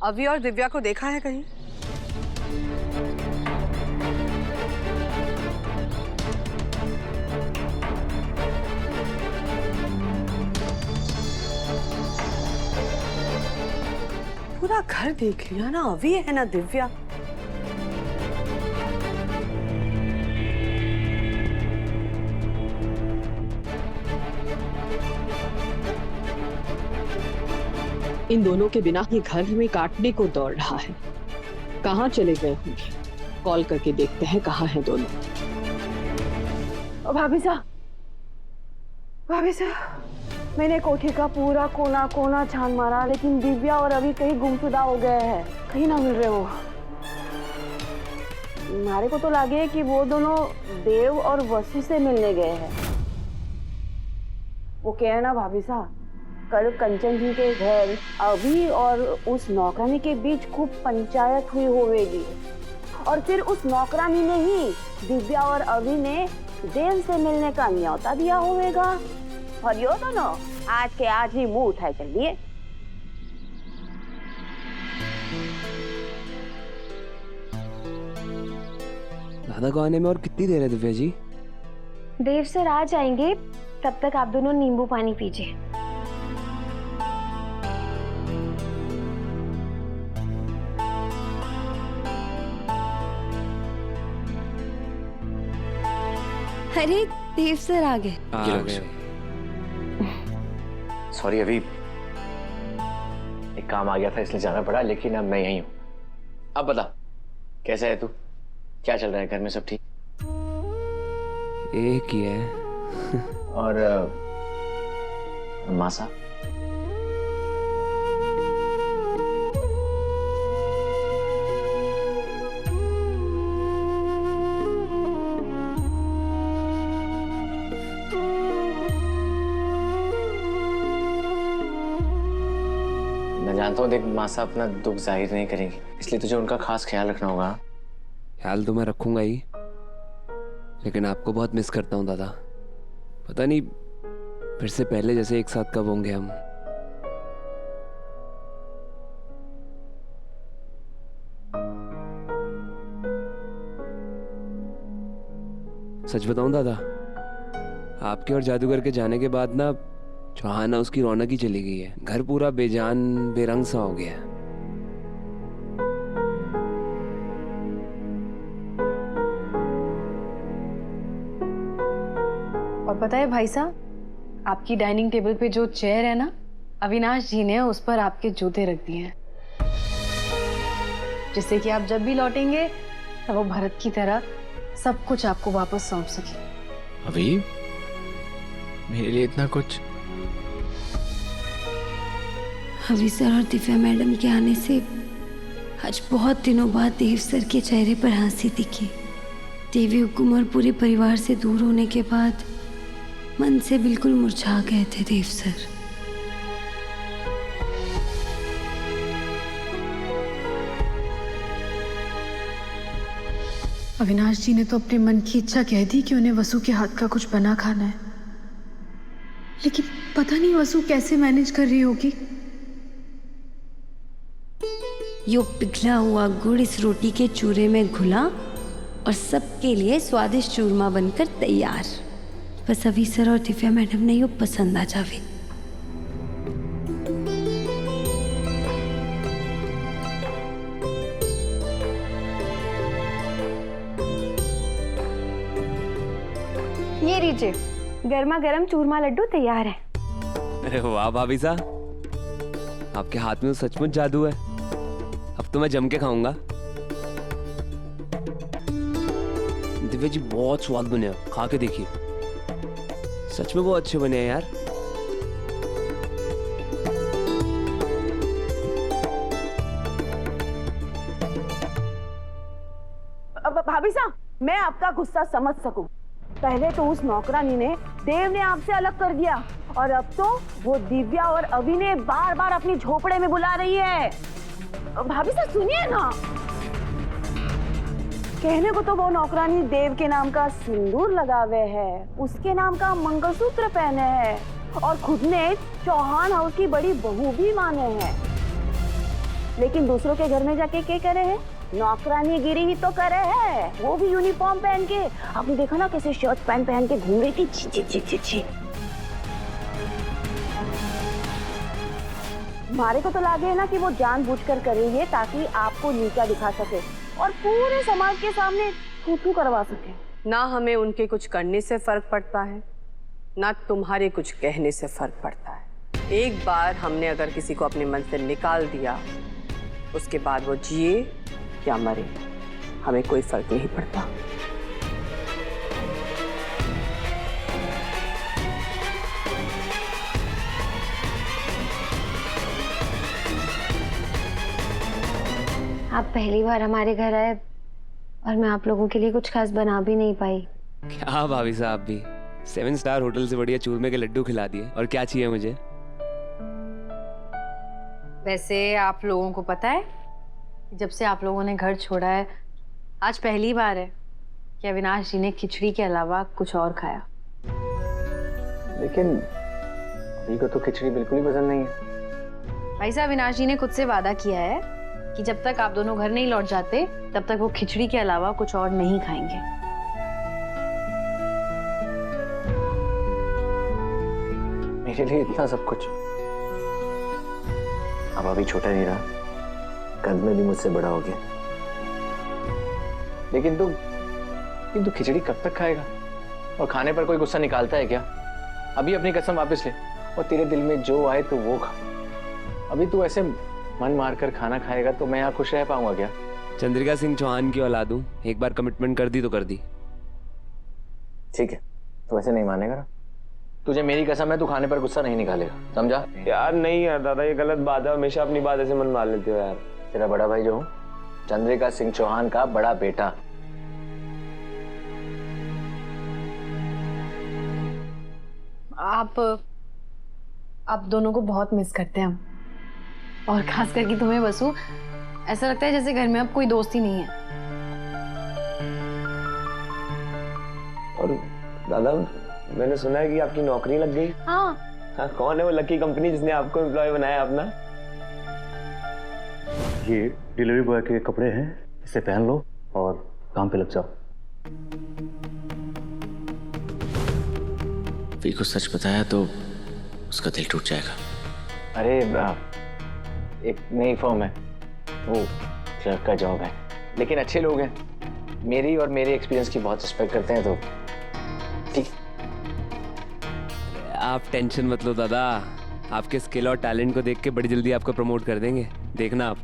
अभी और दिव्या को देखा है कहीं? पूरा घर देख लिया ना, अभी है ना दिव्या। इन दोनों के बिना ही घर में काटने को दौड़ रहा है। कहाँ चले गए होंगे? कॉल करके देखते हैं कहाँ हैं दोनों। भाभी साहब, मैंने कोठी का पूरा कोना कोना छान मारा, लेकिन दिव्या और अभी कहीं गुमशुदा हो गए हैं, कहीं ना मिल रहे हो। हमारे को तो लगे कि वो दोनों देव और वसु से मिलने गए हैं। वो क्या है ना भाभी साहब, कल कंचन जी के घर अभी और उस नौकरानी के बीच खूब पंचायत हुई होगी, और फिर उस नौकरानी ने ही दिव्या और अभी ने देव से मिलने का न्योता दिया होगा, और यो दोनों आज के आज ही मुंह उठाए चल दिए। दादा को आने में और कितनी देर है दिव्या जी? देव सर आ जाएंगे, तब तक आप दोनों नींबू पानी पीजिए। अरे देव सर आ गए। सॉरी अभी एक काम आ गया था इसलिए जाना पड़ा, लेकिन अब मैं यहीं हूँ। अब बता कैसा है तू, क्या चल रहा है घर में, सब ठीक? एक ही है। और माँ साहब? मैं जानता हूँ, देख माँ साहब अपना दुख जाहिर नहीं करेंगी, इसलिए तुझे उनका खास ख्याल रखना होगा। ख्याल तो मैं रखूंगा ही, लेकिन आपको बहुत मिस करता हूँ दादा। पता नहीं फिर से पहले जैसे एक साथ कब होंगे हम। सच बताऊं दादा, आपके और जादूगर के जाने के बाद ना चौहान हाउस की रौनक ही चली गई है। घर पूरा बेजान बेरंग सा हो गया है। और पता है भाई साहब, आपकी डाइनिंग टेबल पे जो चेयर है ना, अविनाश जी ने उस पर आपके जूते रख दिए हैं, जिससे कि आप जब भी लौटेंगे तो वो भरत की तरह सब कुछ आपको वापस सौंप सके। अभी मेरे लिए इतना कुछ? अभी सर और दिव्या मैडम के आने से आज बहुत दिनों बाद देव सर के चेहरे पर हंसी दिखी। देवी हुकुम और पूरे परिवार से दूर होने के बाद मन से बिल्कुल मुरझा गए थे देव सर। अविनाश जी ने तो अपने मन की इच्छा कह दी कि उन्हें वसु के हाथ का कुछ बना खाना है, लेकिन पता नहीं वसु कैसे मैनेज कर रही होगी। यो पिघला हुआ गुड़ इस रोटी के चूरे में घुला और सबके लिए स्वादिष्ट चूरमा बनकर तैयार। बस अभी सर और दिव्या मैडम ने यो पसंद आ जावे। ये लीजिए, गर्मा गर्म चूरमा लड्डू तैयार है। अरे वाह भाभी साहब, आपके हाथ में तो सचमुच जादू है। अब तो मैं जम के खाऊंगा। दिव्या जी बहुत स्वाद बने हैं, खा के देखिए, सच में बहुत अच्छे बने हैं यार। अब भाभी साहब, मैं आपका गुस्सा समझ सकूं। पहले तो उस नौकरानी ने देव ने आपसे अलग कर दिया, और अब तो वो दिव्या और अभी ने बार बार अपनी झोपड़े में बुला रही है। भाभी साहब सुनिए ना, कहने को तो वो नौकरानी देव के नाम का सिंदूर लगावे है, उसके नाम का मंगलसूत्र पहने हैं, और खुद ने चौहान हाउस की बड़ी बहू भी माने हैं। लेकिन दूसरों के घर में जाके क्या करे है? नौकरानी गिरी ही तो करे है, वो भी यूनिफॉर्म पहन के। आपने देखा ना कैसे शर्ट पैंट पहन के घूम रही थी? छी छी छी छी छी। हमारे को तो लगे है ना कि वो जानबूझकर कर रही है ताकि आपको नीचा दिखा सके और पूरे समाज के सामने थू-थू करवा सके। ना हमें उनके कुछ करने से फर्क पड़ता है, ना तुम्हारे कुछ कहने से फर्क पड़ता है। एक बार हमने अगर किसी को अपने मन से निकाल दिया, उसके बाद वो जिए या मरे, हमें कोई फर्क नहीं पड़ता। आप पहली बार हमारे घर आए और मैं आप लोगों के लिए कुछ खास बना भी नहीं पाई। क्या भाभी साहब भी 7 स्टार होटल से बढ़िया चूरमे के लड्डू खिला दिए, और क्या चाहिए मुझे? वैसे आप लोगों को पता है जब से आप लोगों ने घर छोड़ा है, आज पहली बार है कि अविनाश जी ने खिचड़ी के अलावा कुछ और खाया। लेकिन अभी को तो खिचड़ी बिल्कुल ही पसंद नहीं है। भाई साहब, अविनाश जी ने खुद से वादा किया है कि जब तक आप दोनों घर नहीं लौट जाते तब तक वो खिचड़ी के अलावा कुछ और नहीं खाएंगे। मेरे लिए इतना सब कुछ। अब अभी छोटा नहीं रहा, कद में भी मुझसे बड़ा हो गया। लेकिन तू खिचड़ी कब तक खाएगा? और खाने पर कोई गुस्सा निकालता है क्या? अभी अपनी कसम वापस ले और तेरे दिल में जो आए तो वो खा। अभी तू ऐसे मन मारकर खाना खाएगा तो मैं यहाँ खुश रह पाऊंगा क्या? चंद्रिका सिंह चौहान की औलाद हूँ, एक बार कमिटमेंट कर दी तो कर दी। ठीक है, तू ऐसे नहीं मानेगा ना? तुझे मेरी कसम है, तू खाने पर गुस्सा नहीं निकालेगा, समझा? यार नहीं यार दादा, ये गलत बात है, हमेशा अपनी बात ऐसे मन मार लेते हो यार। तेरा बड़ा भाई जो हूँ, चंद्रिका सिंह चौहान का बड़ा बेटा। आप दोनों को बहुत मिस करते हैं हम, और खास करके तुम्हें वसु। ऐसा लगता है जैसे घर में अब कोई दोस्त ही नहीं है। और दादा, मैंने सुना है कि आपकी नौकरी लग गई। हाँ, कौन है वो लकी कंपनी जिसने आपको एम्प्लॉय बनाया अपना? ये डिलीवरी बॉय के कपड़े हैं, इसे पहन लो और काम पे लग जाओ। वी को सच बताया तो उसका दिल टूट जाएगा। अरे एक नई फर्म है, वो क्लर्क का जॉब है, लेकिन अच्छे लोग हैं, मेरी और मेरे एक्सपीरियंस की बहुत रिस्पेक्ट करते हैं, तो ठीक। आप टेंशन मत लो दादा, आपके स्किल और टैलेंट को देख के बड़ी जल्दी आपको प्रमोट कर देंगे, देखना आप।